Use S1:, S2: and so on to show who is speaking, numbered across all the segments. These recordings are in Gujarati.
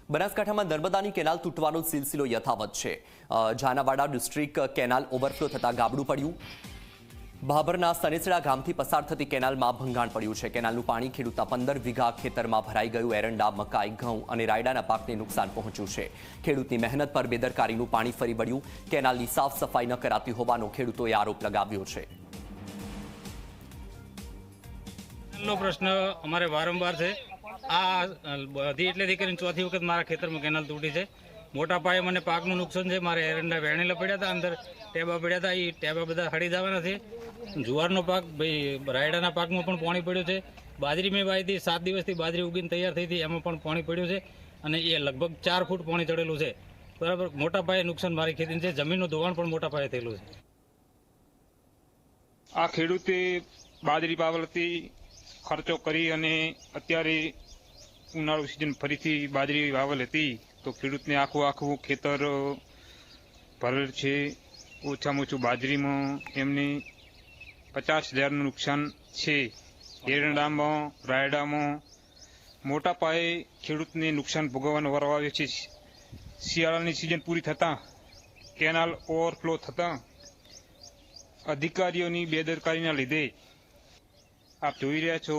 S1: બનાસકાંઠામાં નર્મદાની કેનાલ તૂટવાનો સિલસિલો યથાવત છે। ઝાનાવાડા ડિસ્ટ્રિક્ટ કેનાલ ઓવરફ્લો થતાં ગાબડું પડ્યું। ભાભરના સનેસડા ગામથી પસાર થતી કેનાલમાં ભંગાણ પડ્યું છે। કેનાલનું પાણી ખેડૂતના 15 વીઘા ખેતરમાં ભરાઈ ગયું। એરંડા, મકાઈ, ઘઉં અને રાયડાના પાકને નુકસાન પહોંચ્યું છે। ખેડૂતની મહેનત પર બેદરકારીનું પાણી ફરી વળ્યું। કેનાલની સાફ સફાઈ ન કરાતી હોવાનો ખેડૂતોએ આરોપ લગાવ્યો છે।
S2: પ્રશ્ન અમારે વારંવાર છે। આ બધી એટલેથી કરીને ચોથી વખત મારા ખેતરમાં કેનાલ તૂટી છે। મોટા પાયે મને પાકનું નુકસાન છે। મારે એરંડા વેણેલા પડ્યા હતા, અંદર ટેબા પડ્યા હતા, એ ટેબા બધા હળી જવાના છે। જુવારનો પાક, ભાઈ રાયડાના પાકમાં પણ પાણી પડ્યું છે। બાજરી મેં વાવી હતી, 7 દિવસથી બાજરી ઉગીને તૈયાર થઈ હતી, એમાં પણ પાણી પડ્યું છે અને એ લગભગ 4 ફૂટ પાણી ચડેલું છે। બરાબર, મોટા પાયે નુકસાન મારી ખેતી છે। જમીનનું ધોવાણ પણ મોટા પાયે થયેલું છે।
S3: આ ખેડૂતે બાજરી વાવેલ હતી, ખર્ચો કરી અને અત્યારે ઉનાળુ સિઝન ફરીથી બાજરી વાવેલ હતી તો ખેડૂતને આખું ખેતર ભરેલ છે। ઓછામાં ઓછું બાજરીમાં એમને 50,000નું નુકસાન છે। એરંડામાં, રાયડામાં મોટા પાયે ખેડૂતને નુકસાન ભોગવવાનો વારો આવ્યો છે। શિયાળાની સિઝન પૂરી થતાં કેનાલ ઓવરફ્લો થતાં અધિકારીઓની બેદરકારીના લીધે આપ જોઈ રહ્યા છો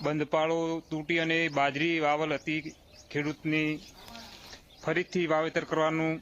S3: બંધપાળો તૂટી અને બાજરી વાવલ હતી। ખેડૂતને ફરીથી વાવેતર કરવાનું